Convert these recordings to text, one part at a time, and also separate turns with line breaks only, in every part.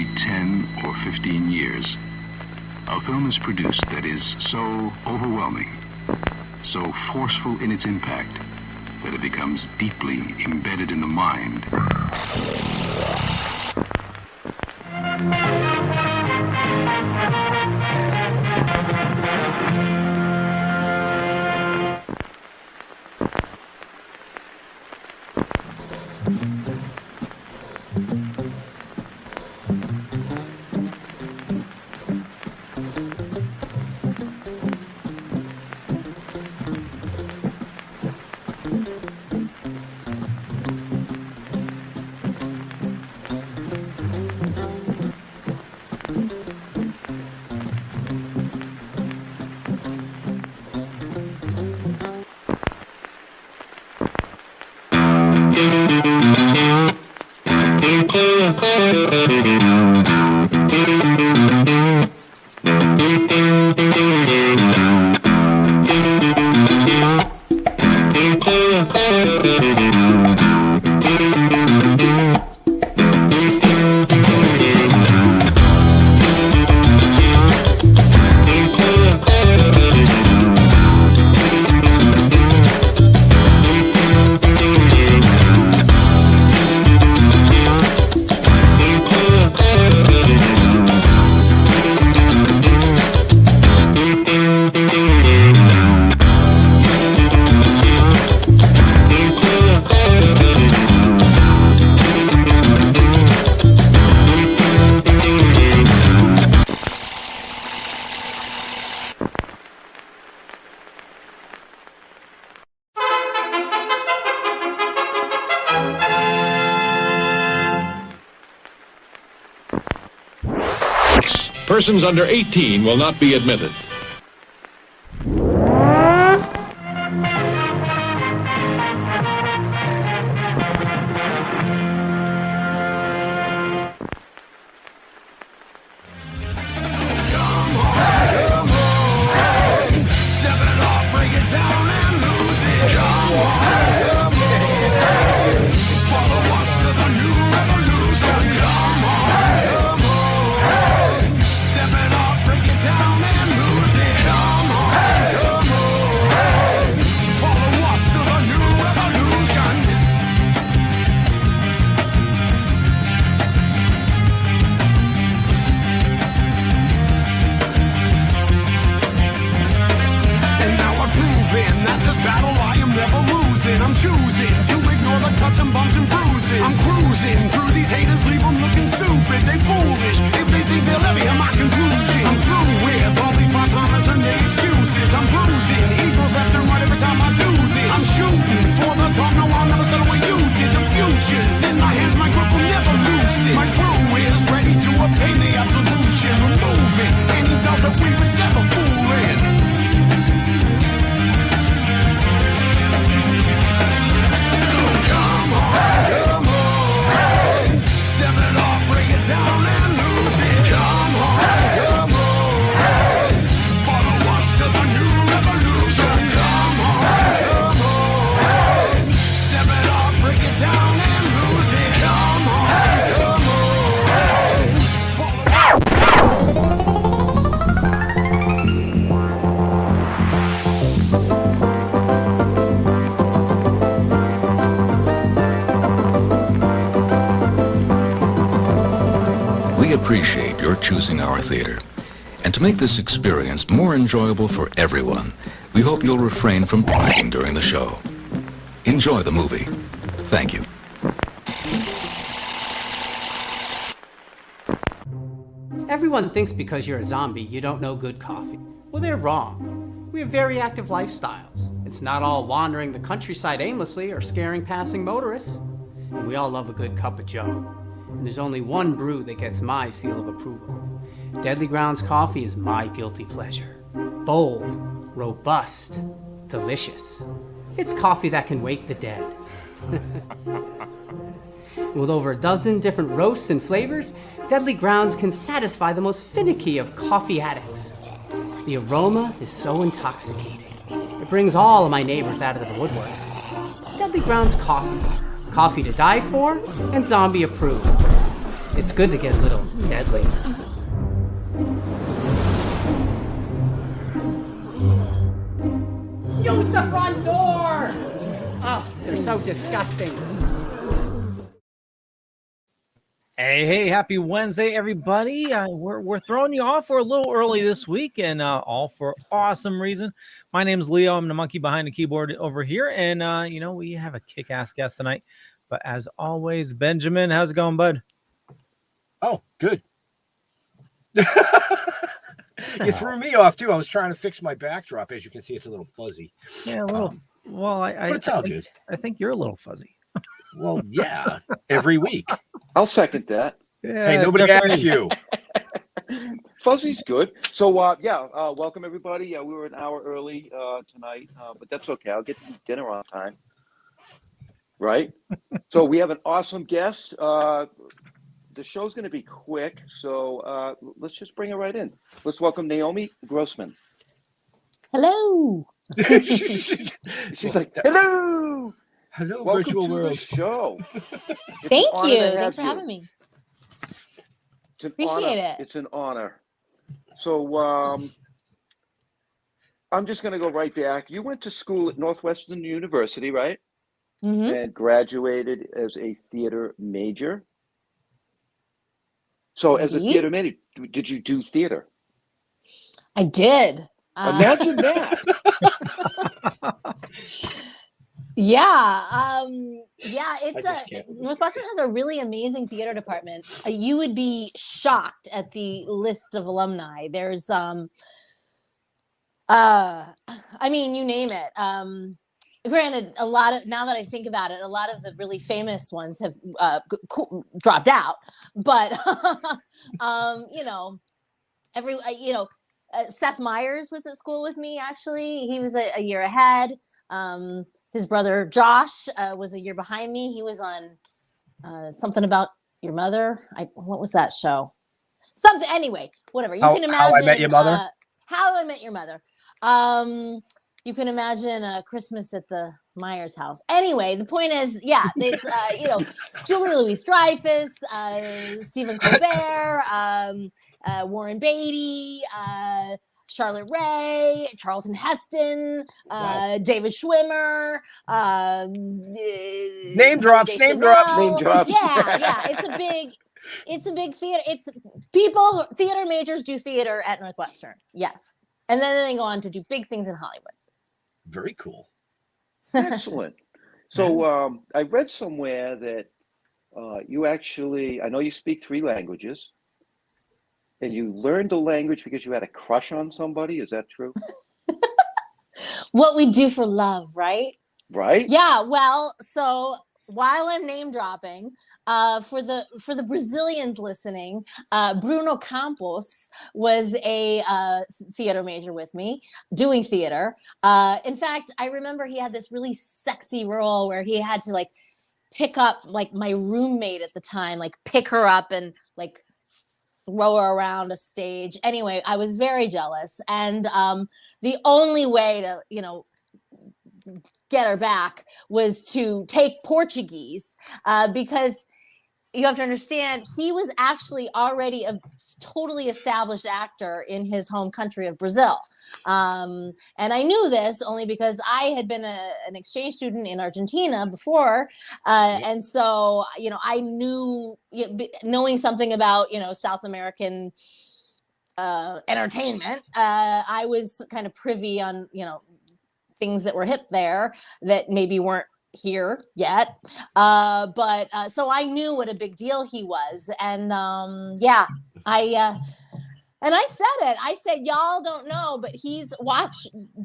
every 10 or 15 years, a film is produced that is so overwhelming, so forceful in its impact, that it becomes deeply embedded in the mind.
Persons under 18 will not be admitted.
Appreciate your choosing our theater. And to make this experience more enjoyable for everyone, we hope you'll refrain from talking during the show. Enjoy the movie. Thank you.
Everyone thinks because you're a zombie, you don't know good coffee. Well, they're wrong. We have very active lifestyles. It's not all wandering the countryside aimlessly or scaring passing motorists. And we all love a good cup of joe. And there's only one brew that gets my seal of approval. Deadly Grounds coffee is my guilty pleasure. Bold, robust, delicious. It's coffee that can wake the dead. With over a dozen different roasts and flavors, Deadly Grounds can satisfy the most finicky of coffee addicts. The aroma is so intoxicating. It brings all of my neighbors out of the woodwork. Deadly Grounds coffee. Coffee to die for and zombie approved. It's good to get a little deadly. Use the front door! Oh, they're so disgusting.
Hey, happy Wednesday, everybody. We're throwing you off. We're a little early this week, and all for awesome reason. My name is Leo. I'm the monkey behind the keyboard over here, and we have a kick-ass guest tonight. But as always, Benjamin, how's it going, bud?
Oh, good. You threw me off too. I was trying to fix my backdrop. As you can see, it's a little fuzzy.
Yeah, a little.
But it's all good.
I think you're a little fuzzy.
Well, yeah, every week.
I'll second that.
Yeah,
Hey, nobody asked you.
Fuzzy's good. So, welcome everybody. We were an hour early tonight, but that's okay. I'll get to dinner on time. Right? So we have an awesome guest. The show's going to be quick, so let's just bring her right in. Let's welcome Naomi Grossman.
Hello.
She's like, hello.
Hello,
Welcome
virtual
to
world.
the show.
Thank you. Thanks for having me.
It's an
Appreciate
honor.
it.
It's an honor. So I'm just going to go right back. You went to school at Northwestern University, right?
Mm-hmm.
And graduated as a theater major. So as a theater major, did you do theater?
I did.
Imagine that.
Northwestern has a really amazing theater department. You would be shocked at the list of alumni. There's you name it. Granted, now that I think about it, a lot of the really famous ones have dropped out, but Seth Meyers was at school with me. Actually, he was a year ahead. His brother Josh was a year behind me. He was on something about your mother. What was that show? Something. Anyway, whatever. You can imagine
How I Met Your Mother.
How I Met Your Mother. You can imagine Christmas at the Myers house. Anyway, the point is, it's Julia Louis-Dreyfus, Stephen Colbert, Warren Beatty, Charlotte Rae, Charlton Heston, David Schwimmer,
Name drops.
Name drops.
Yeah. It's a big theater. Theater majors do theater at Northwestern. Yes. And then they go on to do big things in Hollywood.
Very cool.
Excellent. So I read somewhere that you actually, I know you speak 3 languages, and you learned the language because you had a crush on somebody. Is that true?
What we do for love, right?
Right?
Yeah. Well, so while I'm name dropping, for the Brazilians listening, Bruno Campos was a theater major with me, doing theater. In fact, I remember he had this really sexy role where he had to pick up my roommate at the time, pick her up and throw her around a stage. Anyway, I was very jealous, and the only way to get her back was to take Portuguese, because you have to understand he was actually already a totally established actor in his home country of Brazil. And I knew this only because I had been an exchange student in Argentina before. And so, I knew, knowing something about, South American entertainment, I was kind of privy on, things that were hip there that maybe weren't here yet. But so I knew what a big deal he was. And I said it. I said, y'all don't know, but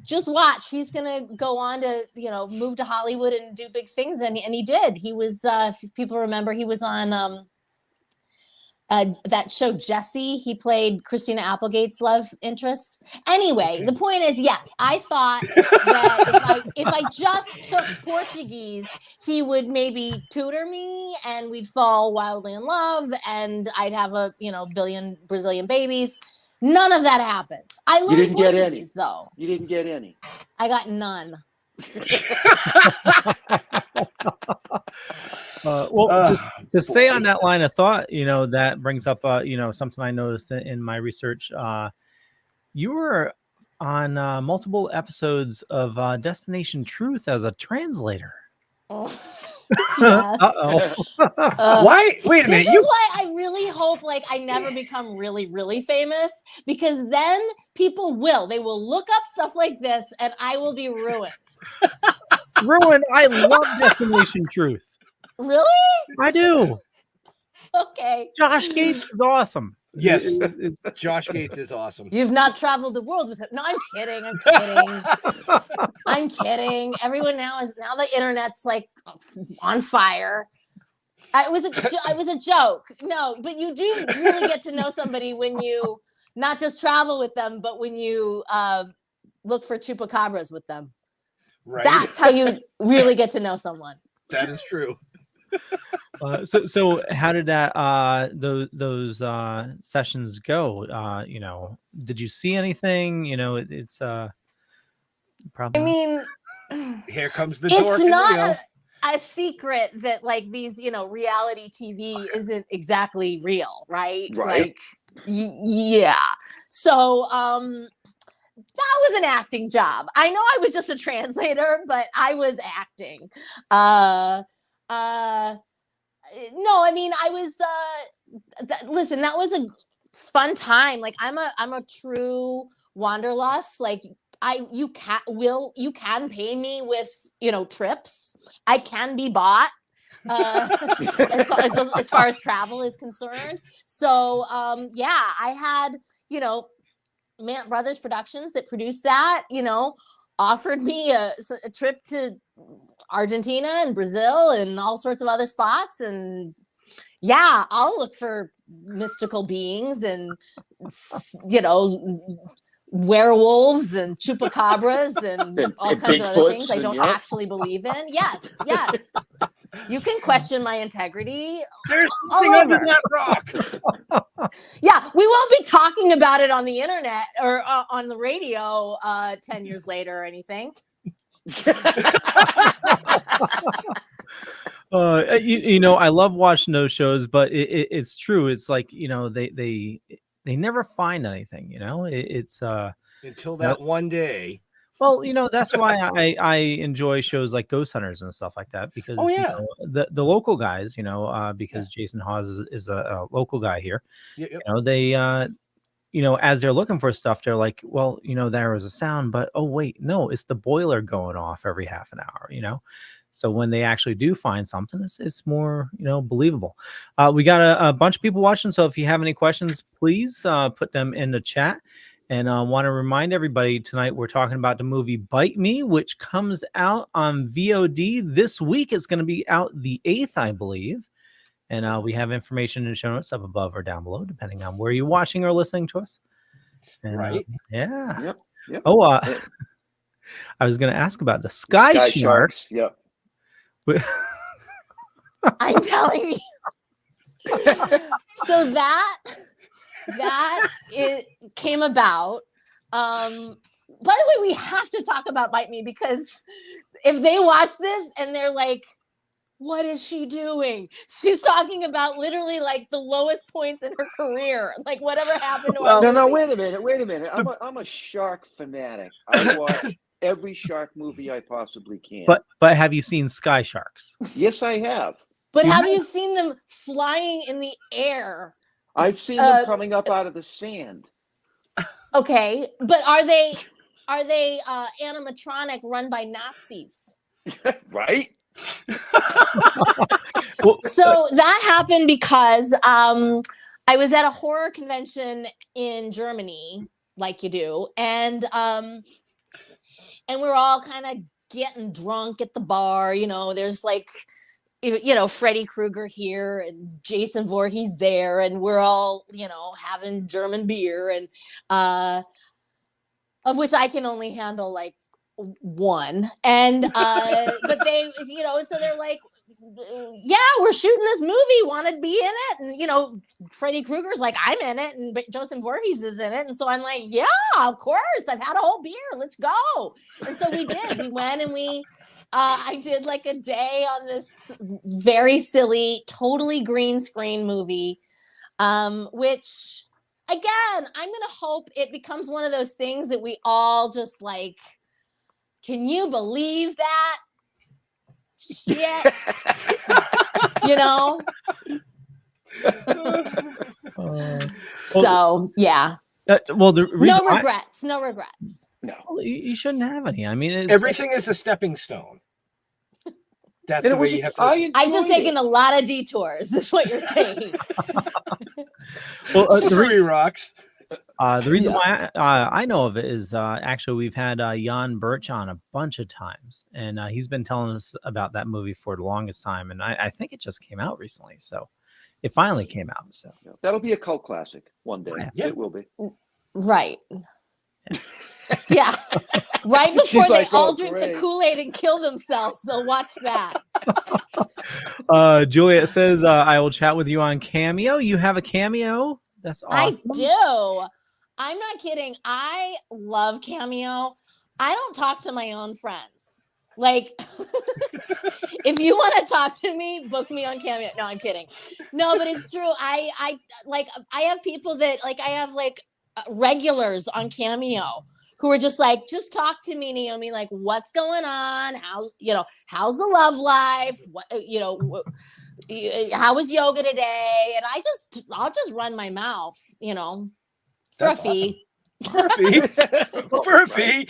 just watch. He's going to go on to, move to Hollywood and do big things. And he did. He was, if people remember, he was on that show Jessie. He played Christina Applegate's love interest. Anyway, the point is, yes, I thought that if I just took Portuguese, he would maybe tutor me and we'd fall wildly in love and I'd have a billion Brazilian babies. None of that happened. I learned Portuguese though.
You didn't get any.
I got none.
To to stay on that line of thought, that brings up, something I noticed in my research. You were on multiple episodes of Destination Truth as a translator.
Oh, yes.
Why? Wait a minute.
This is why I really hope I never become really, really famous, because then people they will look up stuff like this and I will be ruined.
Ruined? I love Destination Truth.
Really?
I do.
Okay.
Josh Gates is awesome.
Yes, Josh Gates is awesome.
You've not traveled the world with him. No, I'm kidding. I'm kidding. Everyone now the internet's on fire. It was a joke. No, but you do really get to know somebody when you not just travel with them, but when you look for chupacabras with them.
Right.
That's how you really get to know someone.
That is true.
So how did that those sessions go? Did you see anything? It's probably.
I mean,
here comes the door.
It's not a secret that these reality TV isn't exactly real, right?
Right.
Yeah. So that was an acting job. I know I was just a translator, but I was acting. No, I mean, I was listen, that was a fun time. I'm a true wanderlust. You can pay me with trips. I can be bought as far as travel is concerned. So yeah, I had Mant Brothers Productions that produced that, offered me a trip to Argentina and Brazil and all sorts of other spots. And yeah, I'll look for mystical beings and, werewolves and chupacabras and all kinds of other things I don't actually believe in. Yes. You can question my integrity.
There's something under that rock.
Yeah, we won't be talking about it on the internet or on the radio 10 years later or anything.
I love watching those shows, but it's true. It's they never find anything. It's
until that one day.
Well, that's why I enjoy shows like Ghost Hunters and stuff like that, because the local guys, because Jason Hawes is a local guy here.
Yep.
They as they're looking for stuff, they're like, well, there was a sound, but oh wait, no, it's the boiler going off every half an hour. So when they actually do find something, it's more believable. We got a bunch of people watching, so if you have any questions, please put them in the chat. And I want to remind everybody tonight we're talking about the movie Bite Me, which comes out on VOD this week. It's going to be out the 8th, I believe. And we have information in the show notes up above or down below, depending on where you're watching or listening to us. And,
right.
Yeah.
Yep.
Oh, I was going to ask about the Sky Sharks.
Yep.
I'm telling you. So that it came about. By the way, we have to talk about Bite Me, because if they watch this and they're like, what is she doing? She's talking about literally the lowest points in her career, whatever happened to her.
No, wait a minute. I'm a shark fanatic. I watch every shark movie I possibly can.
But have you seen Sky Sharks?
Yes, I have.
But have you seen them flying in the air?
I've seen them coming up out of the sand.
Okay, but are they animatronic run by Nazis?
Right.
So that happened because I was at a horror convention in Germany, like you do, and we're all kind of getting drunk at the bar. There's Freddy Krueger here and Jason Voorhees there, and we're all having German beer, and of which I can only handle one. And but they, so they're like, yeah, we're shooting this movie, want to be in it? And Freddy Krueger's like, I'm in it, and Joseph Voorhees is in it. And so I'm like, yeah, of course, I've had a whole beer, let's go. And so we did. We went and we I did like a day on this very silly, totally green screen movie, which, again, I'm going to hope it becomes one of those things that we all just like, can you believe that? Shit. You know? So, yeah.
Well, the reason
no regrets. No.
Well, you shouldn't have any. I mean,
everything is a stepping stone. That's the way you have to.
I've just taken a lot of detours. Is what you're saying.
Well,
Uproxx.
The reason why I know of it is actually we've had Jan Birch on a bunch of times, and he's been telling us about that movie for the longest time, and I think it just came out recently, so it finally came out. So
that'll be a cult classic one day. Yeah. It will be.
Right. Yeah. Right before they all drink the Kool-Aid and kill themselves, they'll watch that.
Juliet says, I will chat with you on Cameo. You have a Cameo? That's awesome.
I do. I'm not kidding. I love Cameo. I don't talk to my own friends. Like, if you want to talk to me, book me on Cameo. No, I'm kidding. No, but it's true. I have people that I have regulars on Cameo who are just like, just talk to me, Naomi. Like, what's going on? How's the love life? What, how was yoga today? And I'll just run my mouth, for
That's
a fee.
Awesome. For a fee.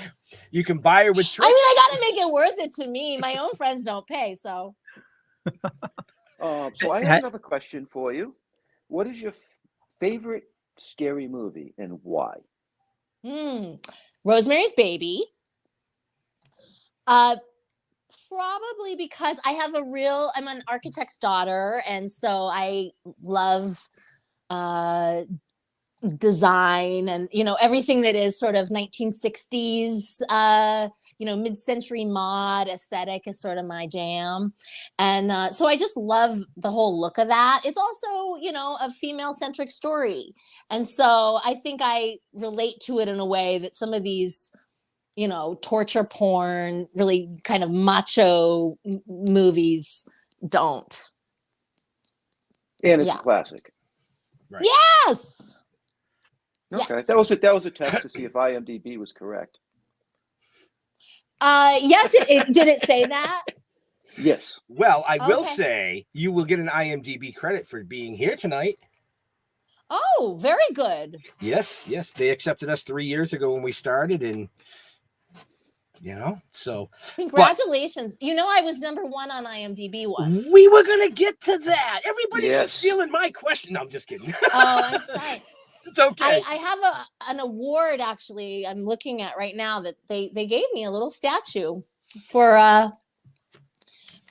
You can buy her with tricks.
I mean, I got to make it worth it to me. My own friends don't pay, so.
So I have another question for you. What is your favorite scary movie and why?
Rosemary's Baby. Probably because I'm an architect's daughter, and so I love design and everything that is sort of 1960s mid-century mod aesthetic is sort of my jam, and so I just love the whole look of that. It's also a female-centric story, and so I think I relate to it in a way that some of these torture porn, really kind of macho movies don't.
And it's a classic.
Right.
Yes.
Okay,
yes.
that was a test to see if IMDb was correct.
Yes, it did it say that?
Yes.
Well, I will say you will get an IMDb credit for being here tonight.
Oh, very good.
Yes. They accepted us 3 years ago when we started, and so
congratulations. I was #1 on IMDb once.
We were gonna get to that. Everybody keeps stealing my question. No, I'm just kidding.
Oh, I'm sorry.
It's okay.
I have an award actually I'm looking at right now that they gave me a little statue for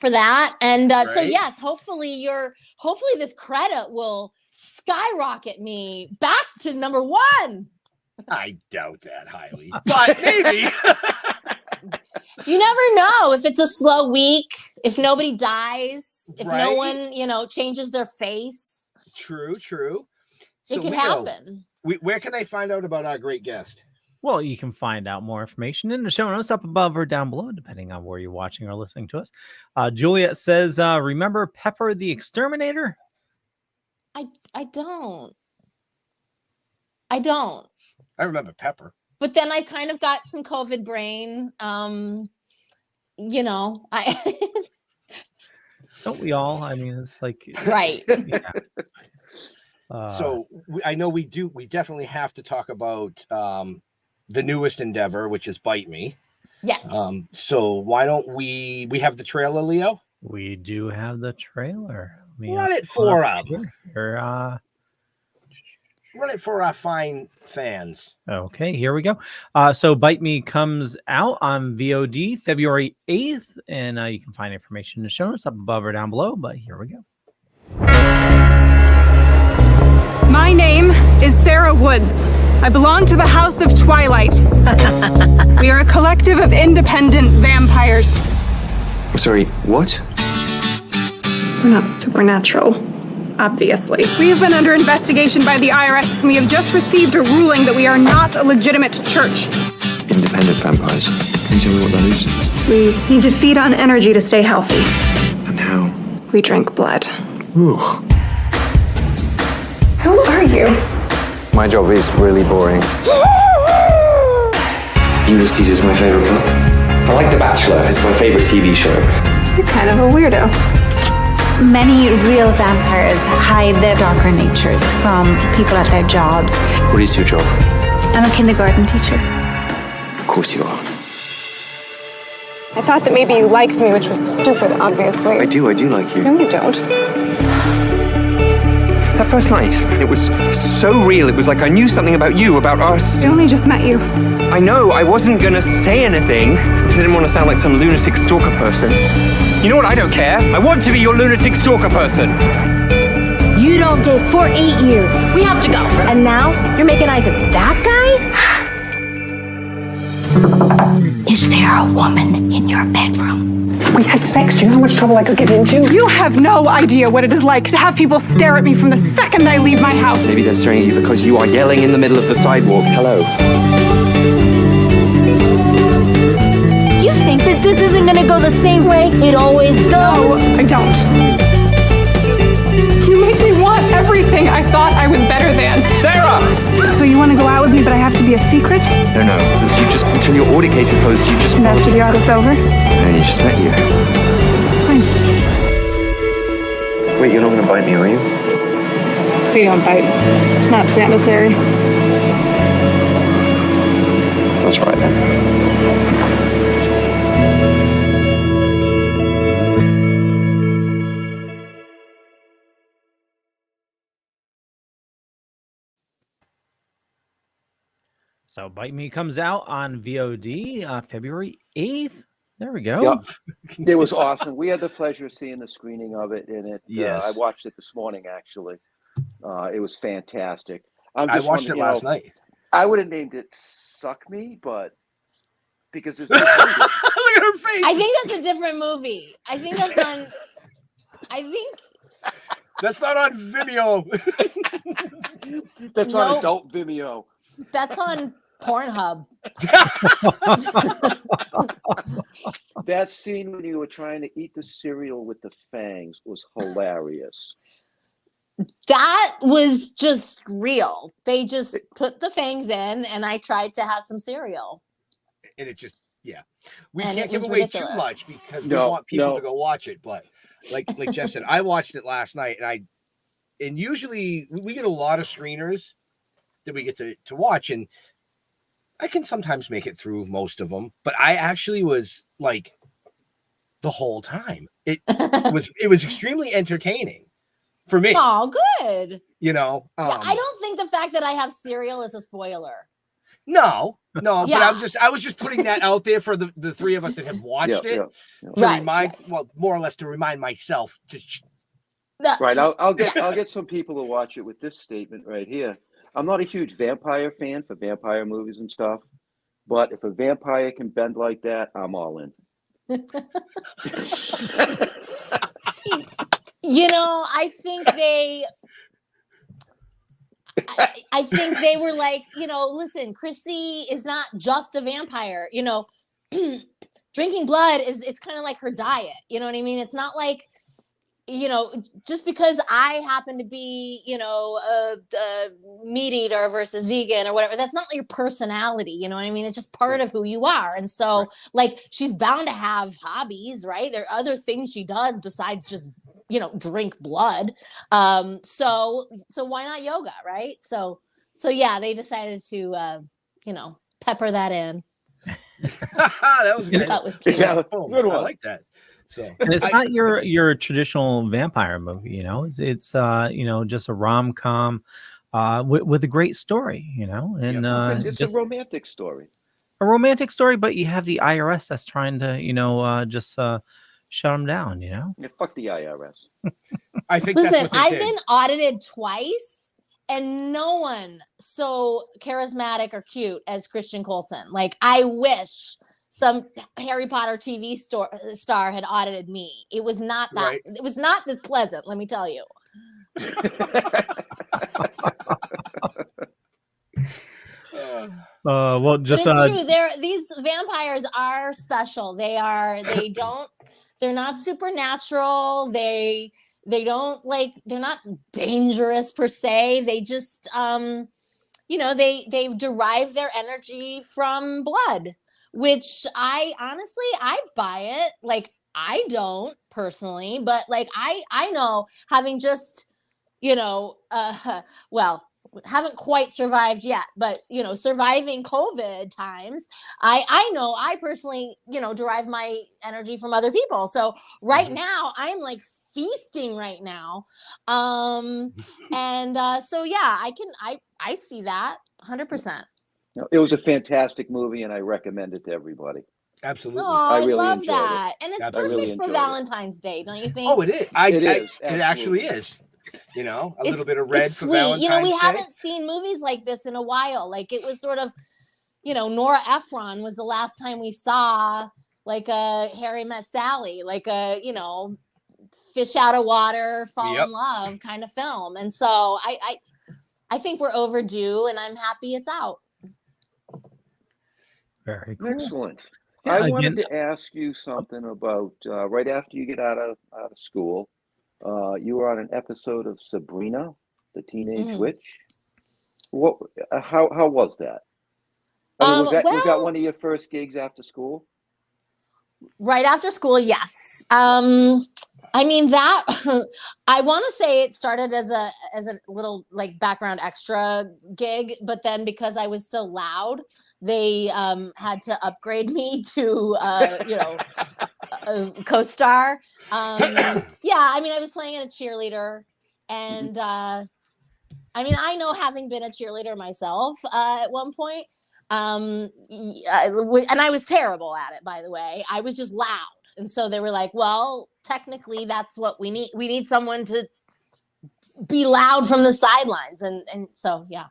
that. And so yes, hopefully this credit will skyrocket me back to #1.
I doubt that highly, but maybe.
You never know if it's a slow week, if nobody dies, if no one, changes their face.
True.
It can happen.
Where can they find out about our great guest?
Well, you can find out more information in the show notes up above or down below, depending on where you're watching or listening to us. Juliet says, remember Pepper the Exterminator?
I don't.
I remember Pepper.
But then I kind of got some COVID brain.
Don't we all? I mean, it's like...
Right.
Yeah.
So I know we definitely have to talk about the newest endeavor, which is Bite Me.
Yes.
So why don't we have the trailer, Leo?
We do have the trailer.
Run it for us. Run it for our fine fans.
Okay, here we go. So Bite Me comes out on VOD February 8th, and you can find information in the show notes up above or down below, but here we go.
My name is Sarah Woods. I belong to the House of Twilight. We are a collective of independent vampires.
Sorry, what?
We're not supernatural, obviously. We have been under investigation by the IRS, and we have just received a ruling that we are not a legitimate church.
Independent vampires. Can you tell me what that is?
We need to feed on energy to stay healthy.
And how?
We drink blood.
Ugh.
Who are you?
My job is really boring. Ulysses is my favorite book. I like The Bachelor. It's my favorite TV show.
You're kind of a weirdo.
Many real vampires hide their darker natures from people at their jobs.
What is your job?
I'm a kindergarten teacher.
Of course you are.
I thought that maybe you liked me, which was stupid, obviously.
I do like you.
No, you don't.
That first night, it was so real. It was like I knew something about you, about us.
I only just met you.
I know, I wasn't gonna say anything because I didn't want to sound like some lunatic stalker person. You know what? I don't care. I want to be your lunatic stalker person.
You don't date for 8 years. We have to go. And now you're making eyes at that guy? Is there a woman in your bedroom?
We had sex. Do you know how much trouble I could get into? You have no idea what it is like to have people stare at me from the second I leave my house.
Maybe they're staring at you because you are yelling in the middle of the sidewalk. Hello.
You think that this isn't going to go the same way it always goes?
No, I don't. You make me want everything I thought I was better than.
Sarah!
So you want to go out with me, but I have to be a secret?
No. Because you just, until your audit case is closed, you just...
And after the audit's over?
No, you just met you.
Fine.
Wait, you're not going to bite me, are you?
We don't bite. It's not sanitary.
That's right then.
So Bite Me comes out on VOD February 8th. There we go.
Yep. It was awesome. We had the pleasure of seeing the screening of it, and I watched it this morning, actually. It was fantastic.
I watched it last night.
I would have named it Suck Me, but because it's look at
her face.
I think that's a different movie. I think that's on.
That's not on Vimeo.
That's on adult Vimeo.
That's on Pornhub.
That scene when you were trying to eat the cereal with the fangs was hilarious.
That was just real. They just put the fangs in, and I tried to have some cereal.
And it just, we
And
can't
it was
give away
ridiculous.
too much because we want people to go watch it. But like Jeff said, I watched it last night, and usually we get a lot of screeners that we get to watch, and I can sometimes make it through most of them, but I actually was like the whole time. It was extremely entertaining for me.
Oh, good.
You know,
I don't think the fact that I have cereal is a spoiler.
No,
Yeah.
but I was just putting that out there for the three of us that have watched it.
Right.
More or less to remind myself to.
Right. I'll get some people to watch it with this statement right here. I'm not a huge vampire fan for vampire movies and stuff, but if a vampire can bend like that, I'm all in.
You know, I think they were like, you know, listen, Chrissy is not just a vampire, you know, drinking blood it's kind of like her diet. You know what I mean? It's not like, you know, just because I happen to be, you know, a meat eater versus vegan or whatever, that's not your personality. You know what I mean? It's just part of who you are. And so like, she's bound to have hobbies, right? There are other things she does besides just, you know, drink blood. So why not yoga? Right. So yeah, they decided to, you know, pepper that in.
That was good.
That was cute.
Yeah,
Good
one.
I like that. So
And it's not your traditional vampire movie, you know. It's you know, just a rom-com with a great story, you know, and
It's
just
a romantic story.
a romantic story, but you have the IRS that's trying to, you know, just shut them down, you know.
Yeah, fuck the IRS.
I think.
Listen, I've been audited twice, and no one so charismatic or cute as Christian Coulson. Like, I wish some Harry Potter TV star had audited me. It was not that.
Right.
It was not this pleasant. Let me tell you.
Well, just
but it's true. These vampires are special. They're not supernatural. They're not dangerous per se. They just they've derived their energy from blood, which I buy it. Like, I don't personally, but like I know, having just haven't quite survived yet, but surviving COVID times, I know I personally derive my energy from other people. So right now I'm like feasting right now, so yeah, I see that 100%.
It was a fantastic movie, and I recommend it to everybody.
Absolutely.
Oh, I really love that. And it's perfect for Valentine's Day, don't you think?
Oh, it is. It actually is. A little bit of red for Valentine's Day.
We haven't seen movies like this in a while. Like, it was sort of, Nora Ephron was the last time we saw like a Harry Met Sally, like a, fish out of water, fall in love kind of film. And so I think we're overdue, and I'm happy it's out.
Very cool.
Excellent. Yeah, I wanted to ask you something about right after you get out of school. You were on an episode of Sabrina, the Teenage Witch. What? How was that? Was that one of your first gigs after school?
Right after school, yes. I mean, that I want to say it started as a little like background extra gig, but then because I was so loud, they had to upgrade me to a co-star. I mean, I was playing a cheerleader, and I mean, I know, having been a cheerleader myself at one point, and I was terrible at it, by the way. I was just loud. And so they were like, well, technically that's what we need. We need someone to be loud from the sidelines. And so, yeah.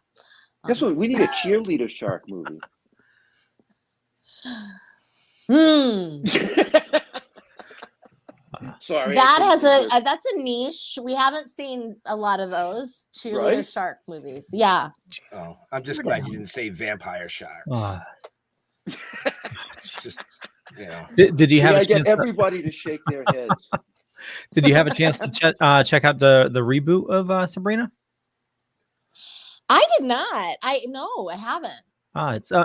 Guess what? We need a cheerleader shark movie. Sorry.
That's a niche. We haven't seen a lot of those cheerleader shark movies. Yeah.
Oh, I'm just glad you didn't say vampire shark.
Did you have a chance
get everybody to shake their heads?
Did you have a chance to check out the reboot of Sabrina?
I did not. I haven't.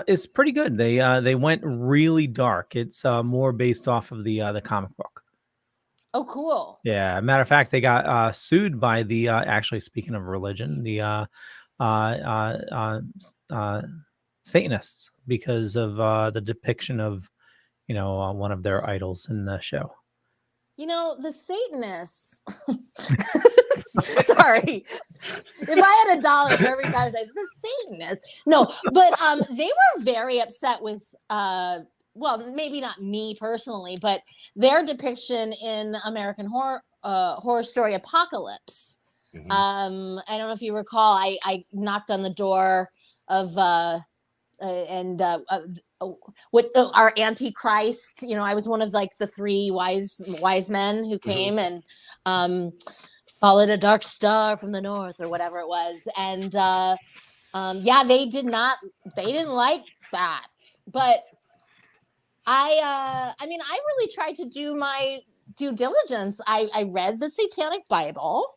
It's pretty good. They went really dark. It's more based off of the comic book.
Oh, cool.
Yeah, matter of fact, they got sued by the actually, speaking of religion, the Satanists, because of the depiction of one of their idols in the show.
The Satanists. Sorry, if I had $1 for every time I say the Satanists, no, but they were very upset with well, maybe not me personally, but their depiction in American Horror Story Apocalypse. I don't know if you recall, I knocked on the door of our Antichrist. I was one of like the 3 wise men who came and followed a dark star from the north, or whatever it was. And they didn't like that. But I mean, I really tried to do my due diligence. I read the Satanic Bible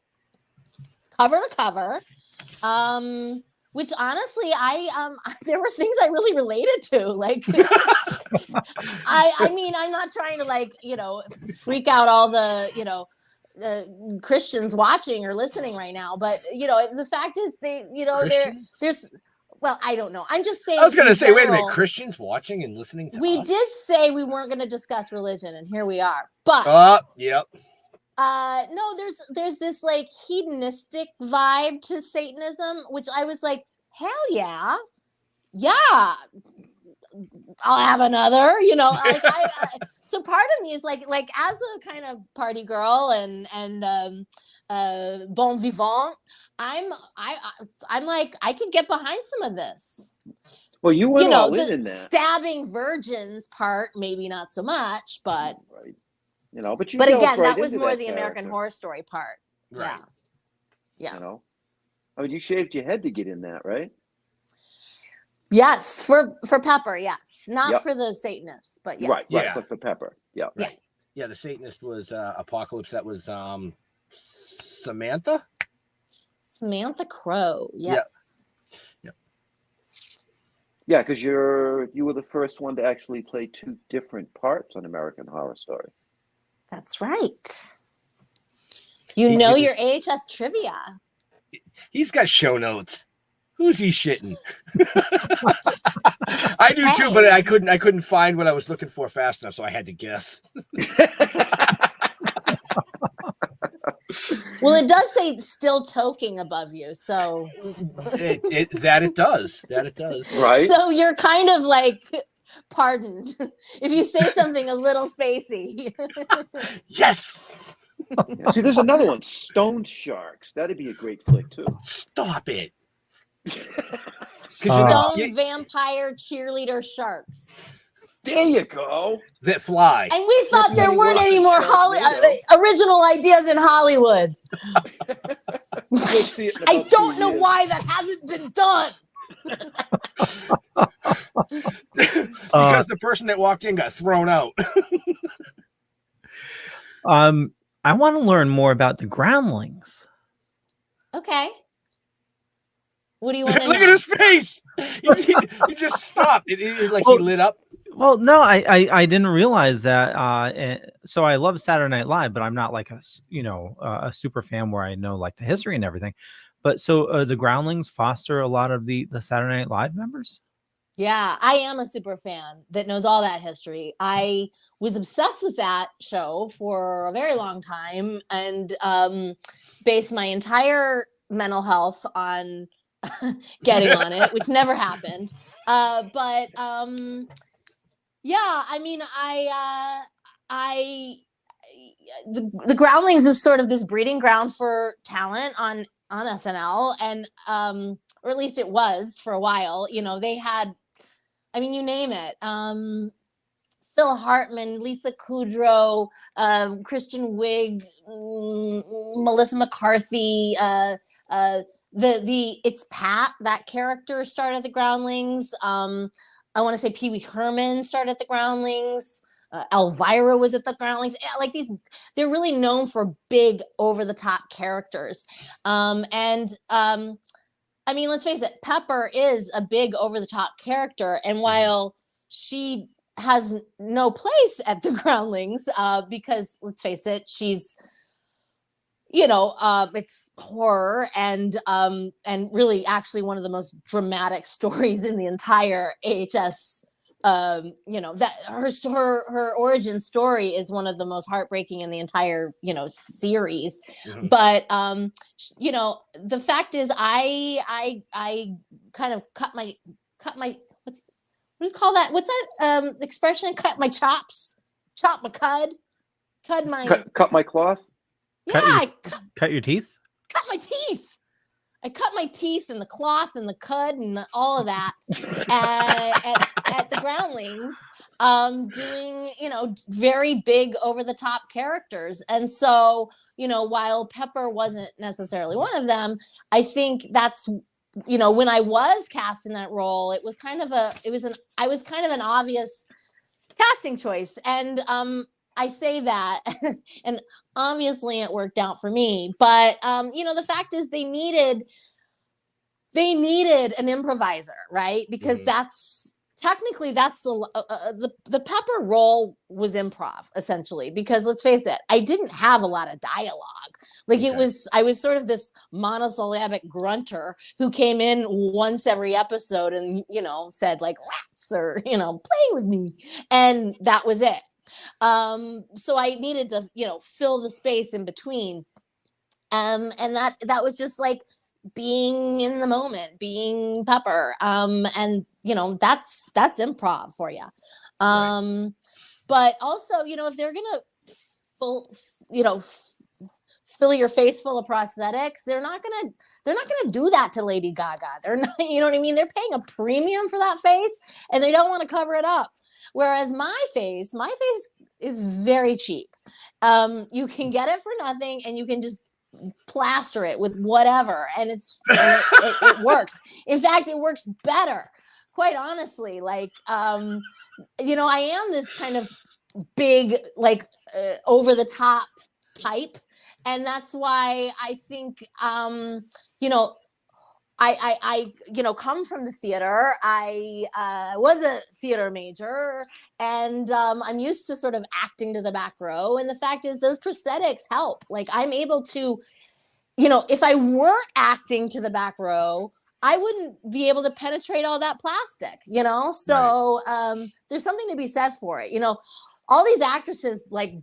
cover to cover, which honestly, there were things I really related to. Like, I mean, I'm not trying to freak out all the Christians watching or listening right now, but the fact is, there's. Well, I don't know. I'm just saying.
I was going to say, wait a minute, Christians watching and listening to
we
us?
did say we weren't going to discuss religion, and here we are. But
yep.
No, there's this like hedonistic vibe to Satanism, which I was like, hell yeah, I'll have another. So part of me is like as a kind of party girl and bon vivant, I'm like, I could get behind some of this.
Well, you went all in that.
Stabbing virgins part, maybe not so much, but
right. But
again, that was more the American Horror Story part.
Right.
Yeah.
I mean, you shaved your head to get in that, right?
Yes, for Pepper, yes. Not for the Satanists, but yes.
Right,
Yeah.
but for Pepper. Yeah.
Yeah.
Yeah, the Satanist was Apocalypse. That was Samantha?
Samantha Crowe, yes.
Yeah, because you were the first one to actually play 2 different parts on American Horror Story.
That's right. You know your AHS trivia.
He's got show notes. Who's he shitting? I do too, but I couldn't find what I was looking for fast enough, so I had to guess.
Well, it does say Still Toking above you, so
it does.
Right.
So you're kind of like pardoned if you say something a little spacey.
Yes.
Yeah. See, there's another one, Stone Sharks. That'd be a great flick too.
Stop it.
Stone vampire cheerleader sharks.
There you go.
That fly.
And we thought there weren't any more original ideas in Hollywood. I don't know why that hasn't been done.
Because the person that walked in got thrown out.
I want to learn more about the Groundlings.
Okay. What do you want to know?
Look at his face. He just stopped. It's like he lit up.
Well, no, I didn't realize that. So I love Saturday Night Live, but I'm not like a super fan where I know like the history and everything. But so the Groundlings foster a lot of the Saturday Night Live members.
Yeah, I am a super fan that knows all that history. I was obsessed with that show for a very long time and based my entire mental health on getting on it, which never happened. But yeah, I mean, the Groundlings is sort of this breeding ground for talent on SNL, and or at least it was for a while. You know, they had, I mean, you name it. Phil Hartman, Lisa Kudrow, Kristen Wiig, Melissa McCarthy, it's Pat, that character started at the Groundlings. I want to say Pee Wee Herman started at the Groundlings. Elvira was at the Groundlings. Like these, they're really known for big over the top characters. I mean, let's face it, Pepper is a big over the top character. And while she has no place at the Groundlings, because let's face it, she's, it's horror and really actually one of the most dramatic stories in the entire AHS. That her origin story is one of the most heartbreaking in the entire, series. Mm-hmm. But, the fact is I kind of cut my, what do you call that? What's that expression? Cut my chops, chop my cut
my cloth.
Yeah,
cut your teeth.
Cut my teeth. I cut my teeth and the cloth and the cud and all of that at the Groundlings, doing, very big over the top characters. And so, while Pepper wasn't necessarily one of them, I think that's, when I was cast in that role, I was kind of an obvious casting choice. And, I say that, and obviously it worked out for me, but, the fact is they needed an improviser, right? Because that's the Pepper role was improv essentially, because let's face it, I didn't have a lot of dialogue. Like I was sort of this monosyllabic grunter who came in once every episode and, said like rats or, play with me. And that was it. So I needed to, fill the space in between. And that was just like being in the moment, being Pepper. And that's improv for you. Right. But also, if they're going to fill your face full of prosthetics, they're not gonna do that to Lady Gaga. They're not, you know what I mean? They're paying a premium for that face and they don't want to cover it up. Whereas my face is very cheap. You can get it for nothing and you can just plaster it with whatever. And it works. In fact, it works better quite honestly, like, you know, I am this kind of big, like, over the top type. And that's why I think, you know, I you know, come from the theater. I was a theater major, and I'm used to sort of acting to the back row. And the fact is, those prosthetics help. Like, I'm able to, you know, if I weren't acting to the back row, I wouldn't be able to penetrate all that plastic, you know? So there's something to be said for it. You know, all these actresses, like,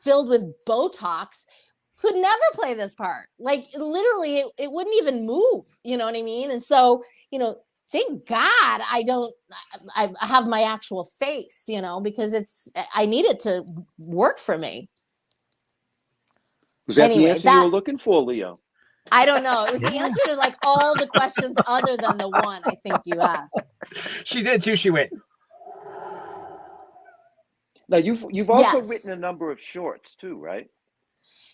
filled with Botox, could never play this part. Like, literally, it wouldn't even move. You know what I mean? And so, you know, thank God I have my actual face, you know, because I need it to work for me.
Was that the answer you were looking for, Leo?
I don't know. It was the answer to, like, all the questions other than the one I think you asked.
She did too. She went.
Now you've also written a number of shorts too, right?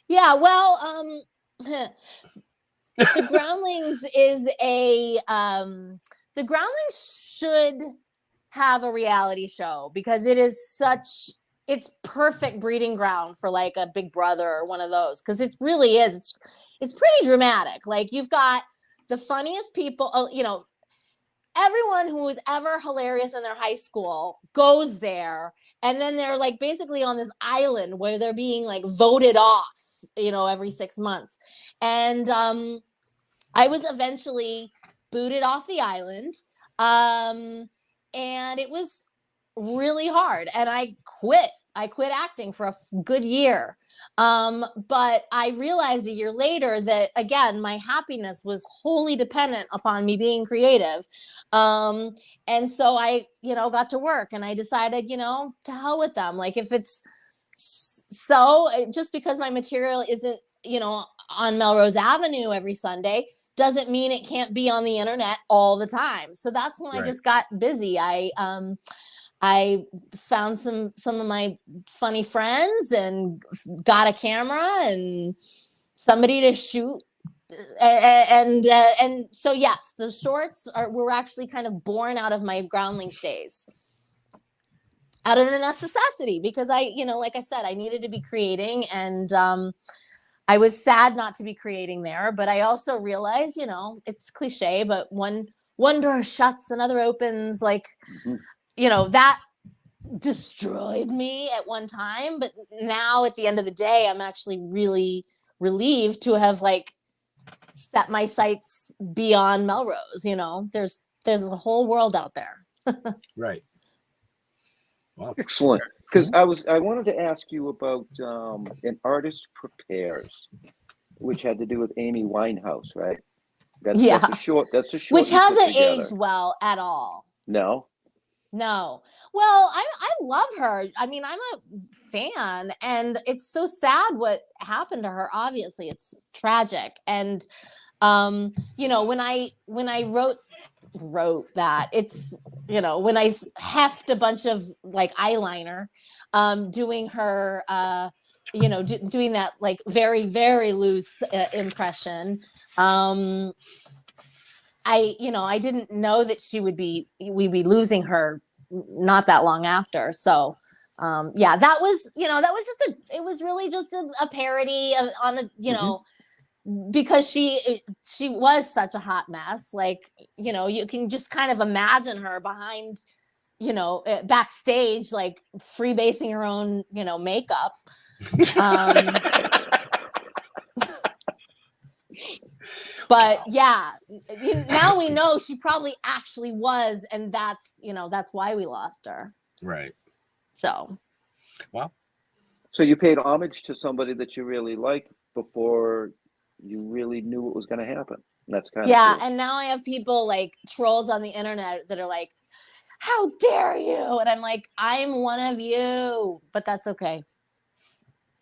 Yeah, well, the Groundlings is the Groundlings should have a reality show, because it is it's perfect breeding ground for, like, a Big Brother or one of those, because it really is. It's pretty dramatic. Like, you've got the funniest people, you know, everyone who was ever hilarious in their high school goes there, and then they're, like, basically on this island where they're being, like, voted off, you know, every 6 months. And I was eventually booted off the island, and it was really hard, and I quit acting for a good year. But I realized a year later that, again, my happiness was wholly dependent upon me being creative. And so I, you know, got to work, and I decided, you know, to hell with them. Like, if it's just because my material isn't, you know, on Melrose Avenue every Sunday, doesn't mean it can't be on the internet all the time. So that's when I just got busy. I found some of my funny friends and got a camera and somebody to shoot. And so, yes, the shorts were actually kind of born out of my Groundlings days, out of a necessity, because I, you know, like I said, I needed to be creating, and I was sad not to be creating there. But I also realized, you know, it's cliche, but one door shuts, another opens. Like, you know, that destroyed me at one time, but now at the end of the day, I'm actually really relieved to have, like, set my sights beyond Melrose. You know, there's a whole world out there.
Right. Wow.
Excellent. Because I wanted to ask you about An Artist Prepares, which had to do with Amy Winehouse, right? That's a short.
Which hasn't aged well at all.
No.
Well, I love her. I mean, I'm a fan, and it's so sad what happened to her. Obviously, it's tragic. And you know, when I wrote that, it's, you know, when I heft a bunch of, like, eyeliner, doing her, you know, doing that, like, very, very loose impression. I didn't know that we'd be losing her not that long after. So, that was it was really just a parody on the, you know, because she was such a hot mess. Like, you know, you can just kind of imagine her behind, you know, backstage, like, freebasing her own, you know, makeup. But yeah, now we know she probably actually was, and that's why we lost her.
Right.
So.
Wow.
So you paid homage to somebody that you really like before you really knew what was going to happen. And that's kind of cool.
And now I have people, like, trolls on the internet that are like, "How dare you?" And I'm like, "I'm one of you," but that's okay.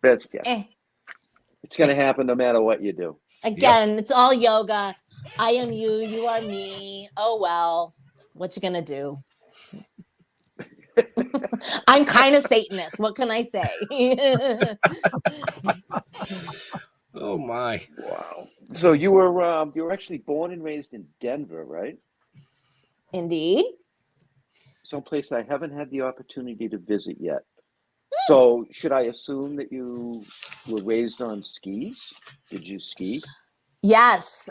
It's going to happen no matter what you do.
Again, It's all yoga. I am you, you are me. Oh, well, what you gonna do? I'm kind of Satanist. What can I say?
Oh my!
Wow. So you were actually born and raised in Denver, right?
Indeed.
Someplace I haven't had the opportunity to visit yet. So should I assume that you were raised on skis? Did you ski?
Yes.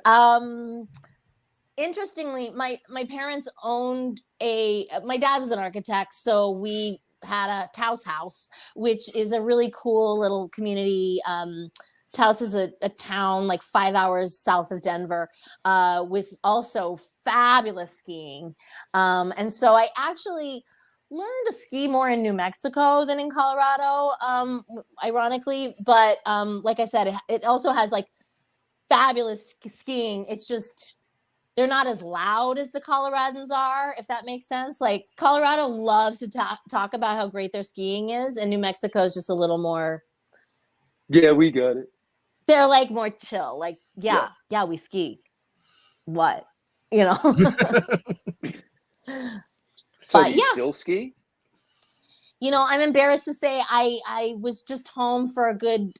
Interestingly, my parents owned my dad was an architect, so we had a Taos house, which is a really cool little community. Taos is a town like 5 hours south of Denver, with also fabulous skiing. And so I actually learned to ski more in New Mexico than in Colorado, ironically. But like I said, it also has like fabulous skiing. It's just they're not as loud as the Coloradans are, if that makes sense. Like Colorado loves to talk about how great their skiing is, and New Mexico is just a little more.
Yeah, we got it.
They're like more chill. Like, yeah, we ski. What? You know?
So do you still ski?
You know, I'm embarrassed to say I was just home for a good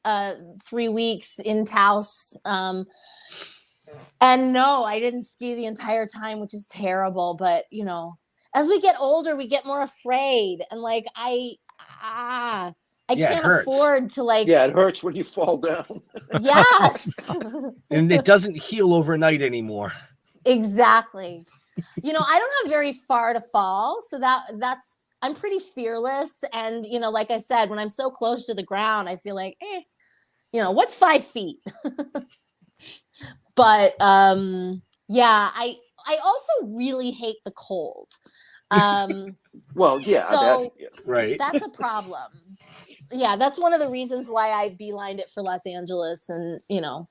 3 weeks in Taos. And no, I didn't ski the entire time, which is terrible. But, you know, as we get older, we get more afraid. And like, I can't afford to like.
Yeah, it hurts when you fall down.
Yes.
And it doesn't heal overnight anymore.
Exactly. You know, I don't have very far to fall. So that's, I'm pretty fearless. And, you know, like I said, when I'm so close to the ground, I feel like, you know, what's 5 feet? But yeah, I also really hate the cold.
Well, yeah,
so
right.
That's a problem. Yeah, that's one of the reasons why I beelined it for Los Angeles and, you know,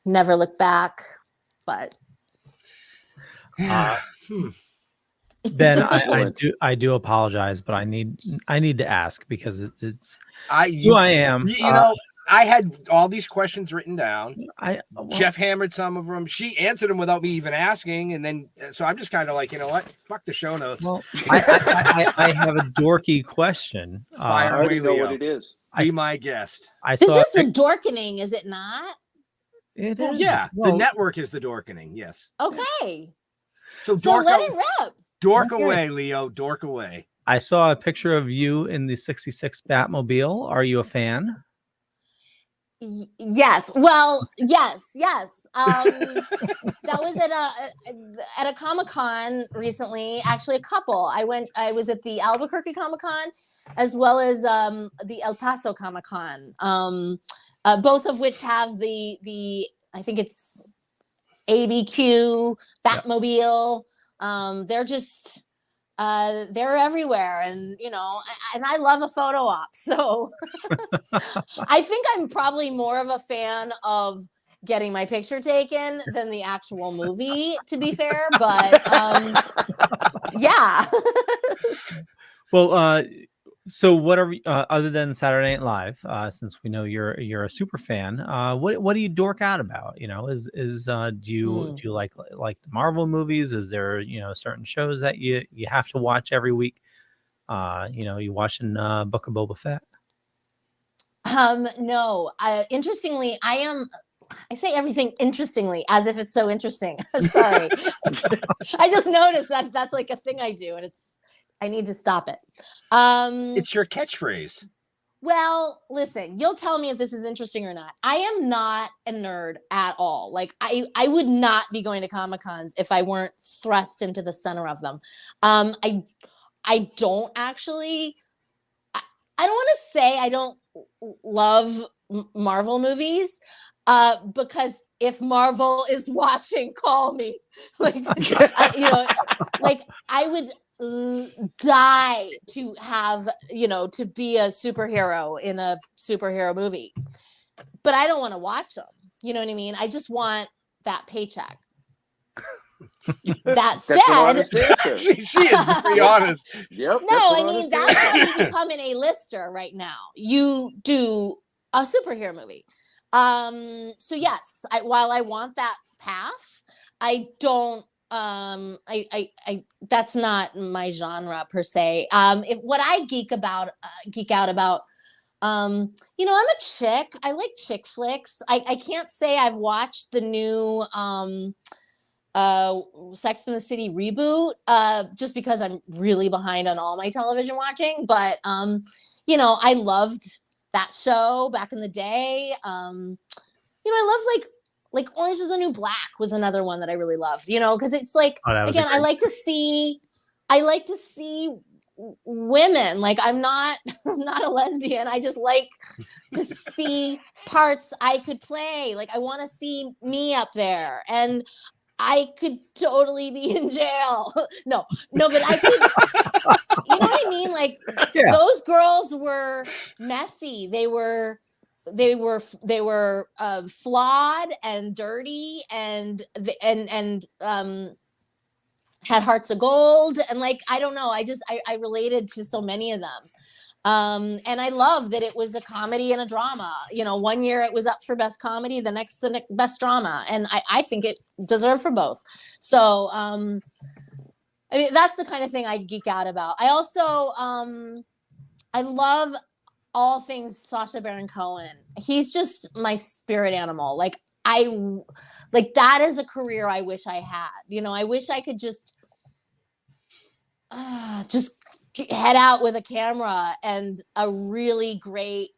never look back. But
Ben, I do apologize, but I need to ask because it's who I am.
You know, I had all these questions written down.
Well,
Jeff hammered some of them. She answered them without me even asking, and then so I'm just kind of like, you know what? Fuck the show notes.
Well, I have a dorky question.
I already know what it is.
Be my guest.
This is the dorkening, is it not?
It
is. Yeah, the network is the dorkening. Yes.
Okay.
So
let it rip.
Dork away, Leo. Dork away.
I saw a picture of you in the 66 Batmobile. Are you a fan?
Yes. Well, yes. That was at a Comic-Con recently. Actually, a couple. I was at the Albuquerque Comic-Con as well as the El Paso Comic-Con. Both of which have the I think it's ABQ Batmobile. They're just they're everywhere, and you know, and I love a photo op, so I think I'm probably more of a fan of getting my picture taken than the actual movie, to be fair. But yeah.
Well, so what are other than Saturday Night Live? Since we know you're a super fan, what do you dork out about? You know, do you like the Marvel movies? Is there, you know, certain shows that you have to watch every week? You know, you watching Book of Boba Fett?
No. Interestingly, I say everything interestingly as if it's so interesting. Sorry. I just noticed that that's like a thing I do, and I need to stop it.
It's your catchphrase.
Well, listen, you'll tell me if this is interesting or not. I am not a nerd at all. Like I would not be going to Comic-Cons if I weren't thrust into the center of them. I don't actually. I don't want to say I don't love Marvel movies, because if Marvel is watching, call me. Like you know, like I would die to have, you know, to be a superhero in a superhero movie, but I don't want to watch them. You know what I mean? I just want that paycheck. That said,
she is pretty honest.
Yep.
No, I mean, that's how you become an A-lister right now. You do a superhero movie. So yes, while I want that path, I don't. I that's not my genre per se. What I geek out about, you know, I'm a chick. I like chick flicks. I can't say I've watched the new Sex and the City reboot, just because I'm really behind on all my television watching. But you know, I loved that show back in the day. You know, I love like Orange is the New Black was another one that I really loved. You know, because it's like again, I like to see women. Like I'm not a lesbian. I just like to see parts I could play. Like I want to see me up there, and I could totally be in jail. No, but I could, you know what I mean? Like those girls were messy. They were flawed and dirty and had hearts of gold. And like, I don't know. I related to so many of them. And I love that it was a comedy and a drama. You know, one year it was up for best comedy, the next best drama, and I think it deserved for both. So I mean, that's the kind of thing I geek out about. I also I love all things Sacha Baron Cohen. He's just my spirit animal. Like that is a career I wish I had. You know, I wish I could just head out with a camera and a really great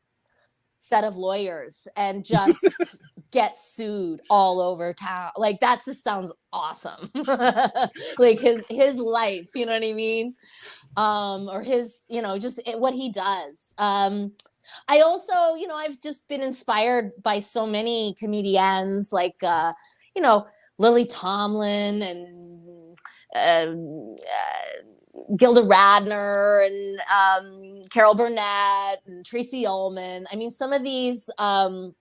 set of lawyers and just get sued all over town. Like that just sounds awesome. Like his life, you know what I mean? Or his, you know, just what he does. I also, you know, I've just been inspired by so many comedians like, you know, Lily Tomlin and Gilda Radner and Carol Burnett and Tracy Ullman. I mean, some of these, you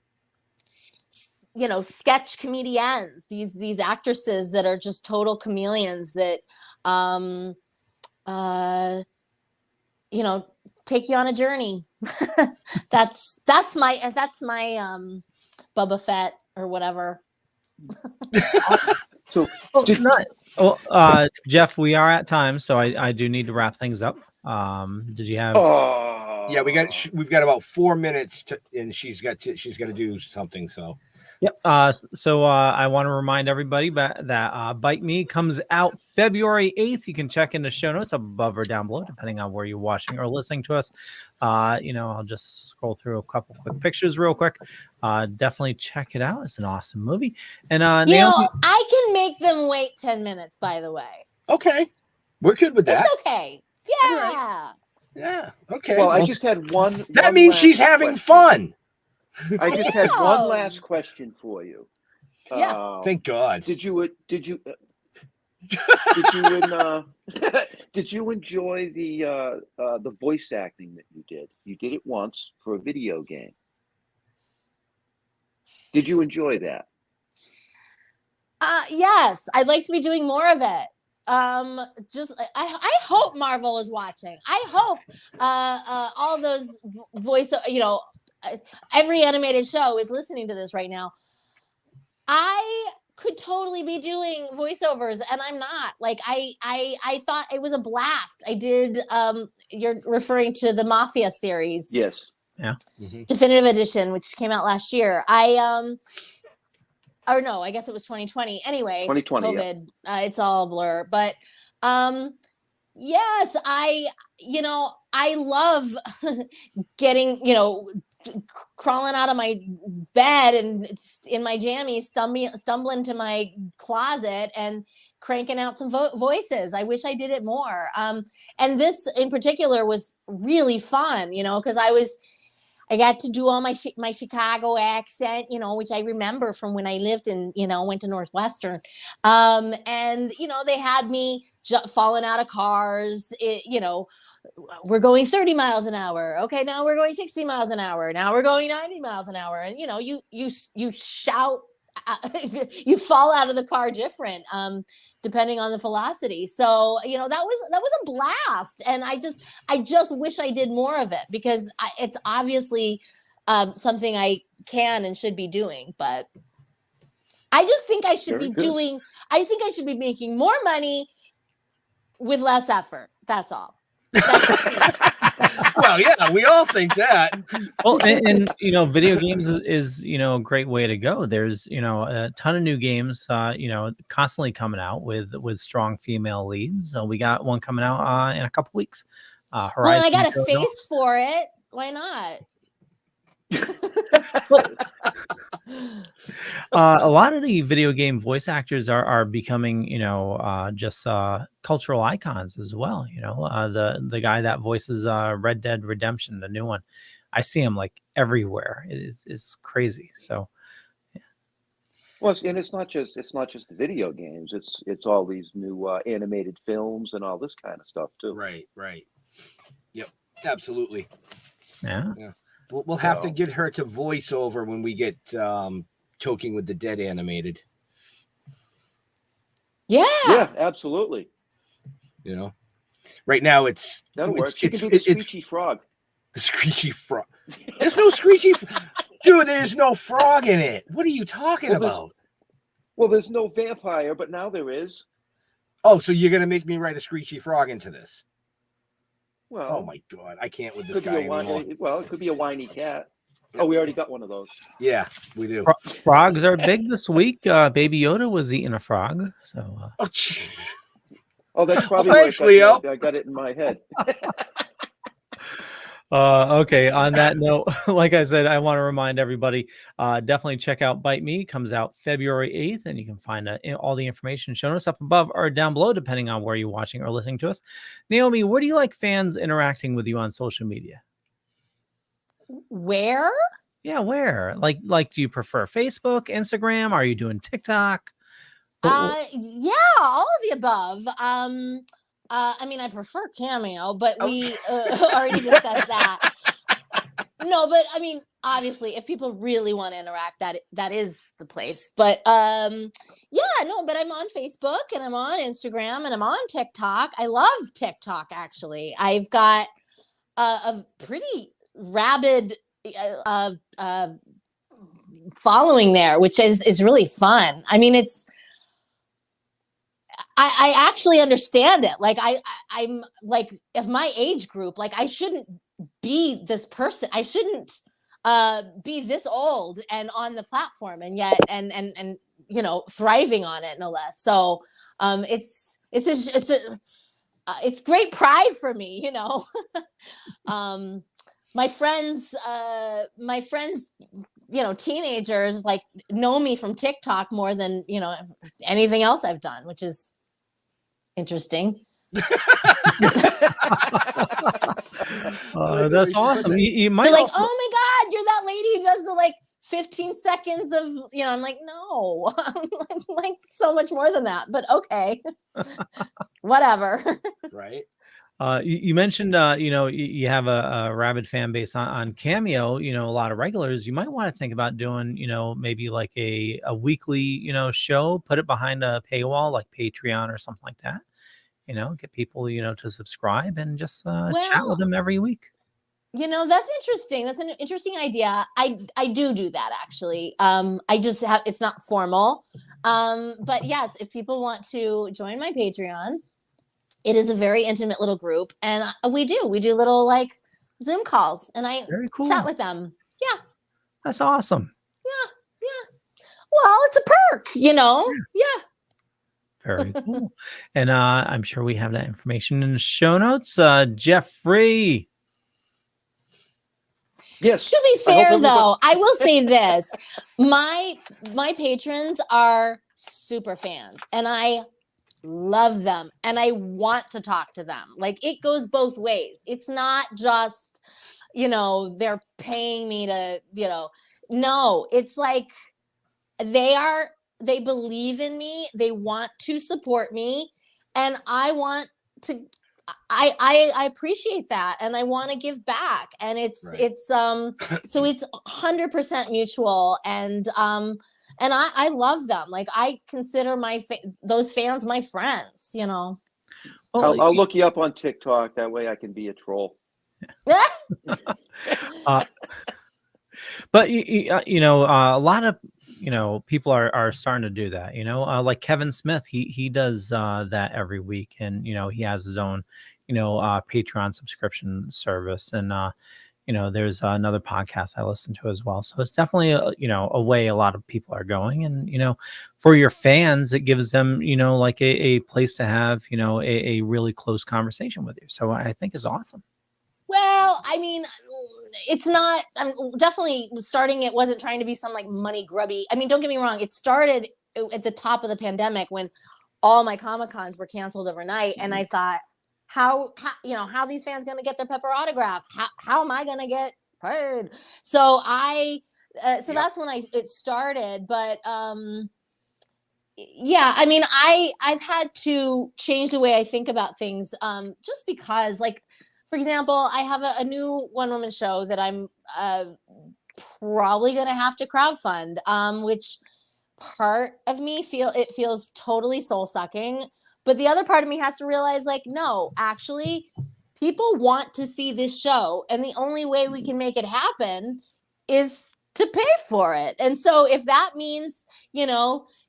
know, sketch comedians, these actresses that are just total chameleons that, you know, take you on a journey. that's my Boba Fett or whatever.
So,
Jeff, we are at time, so I do need to wrap things up. Did you have?
Yeah, we've got about 4 minutes and she's got to do something. So.
Yep. So I want to remind everybody that Bite Me comes out February 8th. You can check in the show notes above or down below, depending on where you're watching or listening to us. You know, I'll just scroll through a couple quick pictures real quick. Definitely check it out. It's an awesome movie. And
you know, I can make them wait 10 minutes, by the way.
Okay. We're good with that.
It's okay. Yeah.
Right. Yeah. Okay.
Well, I just had one.
That means she's having fun.
I just had one last question for you.
Yeah.
Thank God.
Did you enjoy the voice acting that you did? You did it once for a video game. Did you enjoy that?
Yes, I'd like to be doing more of it. I hope Marvel is watching. I hope all those voice, you know, every animated show is listening to this right now. I could totally be doing voiceovers, and I'm not. Like I thought it was a blast. I did. You're referring to the Mafia series?
Yes.
Yeah.
Definitive Edition, which came out last year. Or no, I guess it was 2020. Anyway,
2020.
COVID. Yeah. It's all a blur. But yes, I love getting, you know, crawling out of my bed and in my jammies, stumbling to my closet and cranking out some voices. I wish I did it more. And this in particular was really fun, you know, because I got to do all my Chicago accent, you know, which I remember from when I lived in, you know, went to Northwestern. And, you know, they had me falling out of cars, you know, we're going 30 miles an hour. Okay, now we're going 60 miles an hour. Now we're going 90 miles an hour. And, you know, you shout, you fall out of the car different, depending on the velocity. So, you know, that was a blast. And I just wish I did more of it because it's obviously something I can and should be doing. But I just think I should I think I should be making more money with less effort. That's all.
Well, yeah, we all think that.
Well, and video games is a great way to go. There's a ton of new games constantly coming out with strong female leads. We got one coming out in a couple weeks. Horizon
Well, I got a
Zero
face for it. Why not?
A lot of the video game voice actors are becoming just cultural icons as well. The guy that voices Red Dead Redemption, the new one, I see him like everywhere. It's crazy. So
Well, and it's not just the video games. It's all these new animated films and all this kind of stuff too.
Right. Yep, absolutely.
Yeah.
We'll have to get her to voice over when we get Choking with the Dead animated.
Yeah,
absolutely.
Right now
that'll work. She can be the screechy frog.
The screechy frog. There's no screechy, dude. There's no frog in it. What are you talking about?
There's no vampire, but now there is.
Oh, so you're gonna make me write a screechy frog into this?
Well,
oh my god, I can't with this guy anymore.
Well, it could be a whiny cat. Oh, we already got one of those.
Yeah, we do.
Frogs are big this week. Baby Yoda was eating a frog. So.
Oh, that's probably
thanks, Leo.
I got it in my head.
Okay. On that note, like I said, I want to remind everybody, definitely check out Bite Me. It comes out February 8th, and you can find all the information shown us up above or down below, depending on where you're watching or listening to us. Naomi, where do you like fans interacting with you on social media?
Where?
Yeah, where? Like, do you prefer Facebook, Instagram? Are you doing TikTok?
Yeah, all of the above. I mean, I prefer Cameo, but we already discussed that. No, but I mean, obviously, if people really want to interact, that is the place. But but I'm on Facebook and I'm on Instagram and I'm on TikTok. I love TikTok, actually. I've got a pretty rabid following there, which is really fun. I mean, I actually understand it. Like I'm like, if my age group, like I shouldn't be this person. I shouldn't be this old and on the platform and yet and thriving on it, no less. So it's great pride for me, my friends, teenagers like know me from TikTok more than, anything else I've done, which is interesting.
That's awesome. You might
They're like, oh my God, you're that lady who does the 15 seconds of, I'm like, no, I'm like so much more than that, but okay, whatever.
Right.
You mentioned, you have a rabid fan base on Cameo, a lot of regulars. You might want to think about doing, maybe like a weekly, show, put it behind a paywall, like Patreon or something like that, get people, to subscribe and just chat with them every week.
That's interesting. That's an interesting idea. I do that actually. I just have, it's not formal. But yes, if people want to join my Patreon, it is a very intimate little group, and we do little Zoom calls, and I chat with them. Yeah,
that's awesome.
Yeah. Well, it's a perk, Yeah.
Very cool. And I'm sure we have that information in the show notes. Jeffrey.
Yes.
To be fair, though, I will say this: my patrons are super fans, and I love them and I want to talk to them. Like, it goes both ways. It's not just, they're paying me to, no, it's like they believe in me. They want to support me, and I want to, I appreciate that, and I want to give back. And it's so it's 100% mutual, and I love them. Like, I consider those fans my friends,
Well, I'll look you up on TikTok. That way I can be a troll.
But, a lot of, people are starting to do that, like Kevin Smith, he does that every week. And, he has his own, Patreon subscription service. And, there's another podcast I listen to as well. So it's definitely, a way a lot of people are going. And, for your fans, it gives them, like a place to have, a really close conversation with you. So I think is awesome.
Well, I mean, it's not, I'm definitely starting. It wasn't trying to be some like money grubby. I mean, don't get me wrong. It started at the top of the pandemic when all my Comic-Cons were canceled overnight. And I thought, how are these fans going to get their Pepper autograph? How am I going to get paid? So that's when it started. But, yeah, I mean, I've had to change the way I think about things, just because, like, for example, I have a new one-woman show that I'm probably going to have to crowdfund, which part of me feels totally soul-sucking, but the other part of me has to realize, like, no, actually, people want to see this show, and the only way we can make it happen is to pay for it. And so if that means, you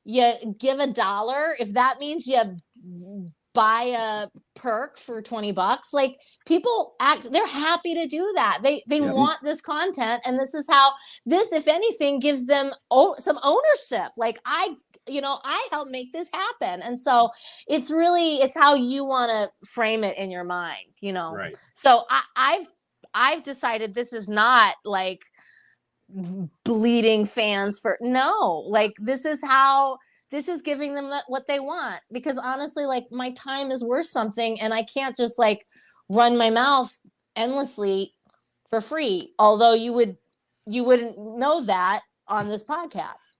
give $1, if that means you buy a perk for $20, like, people they're happy to do that. They want this content, and this is how this, if anything, gives them some ownership. Like, I helped make this happen. And so it's how you want to frame it in your mind, Right. So I've decided this is not like bleeding fans this is giving them what they want, because honestly, like, my time is worth something, and I can't just like run my mouth endlessly for free. Although you wouldn't know that on this podcast.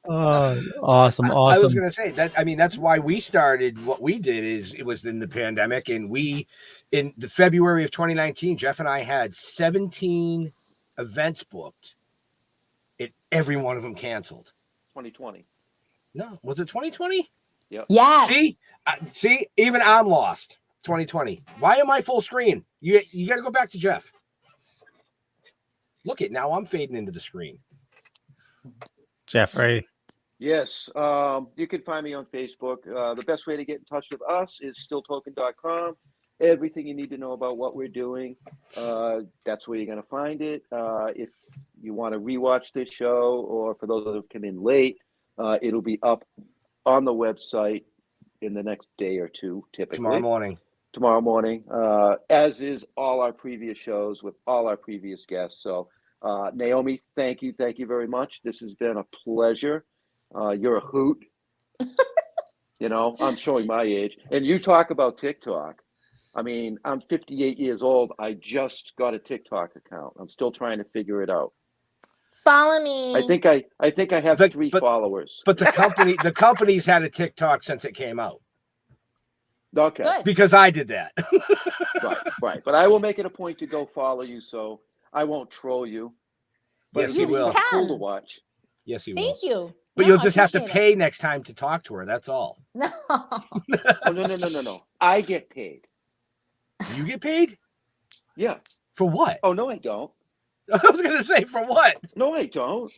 Awesome.
I was going to say that. I mean, that's why we started what we did. It was in the pandemic, and in the February of 2019, Jeff and I had 17 events booked. Every one of them canceled.
2020.
No, was it 2020?
Yep.
Yeah.
See, even I'm lost. 2020. Why am I full screen? You got to go back to Jeff. Look now I'm fading into the screen.
Jeffrey.
Yes. You can find me on Facebook. The best way to get in touch with us is stilltoking.com. Everything you need to know about what we're doing, that's where you're going to find it. If you want to rewatch this show, or for those that have come in late, it'll be up on the website in the next day or two, typically. Tomorrow morning, as is all our previous shows with all our previous guests. So, Naomi, thank you very much. This has been a pleasure. You're a hoot. I'm showing my age. And you talk about TikTok. I mean, I'm 58 years old. I just got a TikTok account. I'm still trying to figure it out.
Follow me.
I think I have 3 followers.
But the company's had a TikTok since it came out.
Okay.
Good.
Because I did that.
Right. But I will make it a point to go follow you, so I won't troll you. But
yes, you will.
It's cool to watch.
Yes, you will.
Thank you.
But you'll just have to pay next time to talk to her. That's all.
No.
Oh, no. I get paid.
You get paid?
Yeah.
For what?
Oh, no, I don't.
I was going to say, for what?
No, I don't.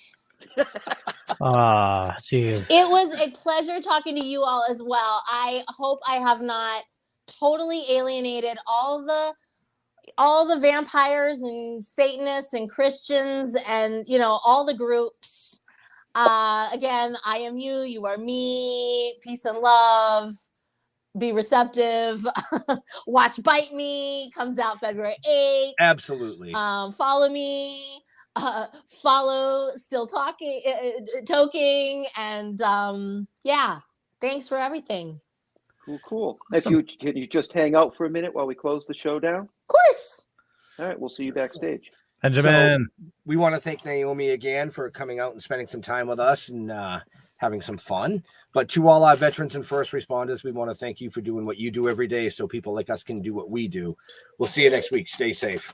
Geez.
It was a pleasure talking to you all as well. I hope I have not totally alienated all the vampires and Satanists and Christians and, all the groups. Again, I am you, you are me, peace and love. Be receptive. Watch Bite Me, comes out February 8th.
Absolutely.
Follow me. Follow Still Toking, and yeah, thanks for everything.
Cool. Awesome. Can you just hang out for a minute while we close the show down?
Of course.
All right, we'll see you backstage.
Benjamin.
So, we want to thank Naomi again for coming out and spending some time with us and having some fun. But to all our veterans and first responders, we want to thank you for doing what you do every day so people like us can do what we do. We'll see you next week. Stay safe.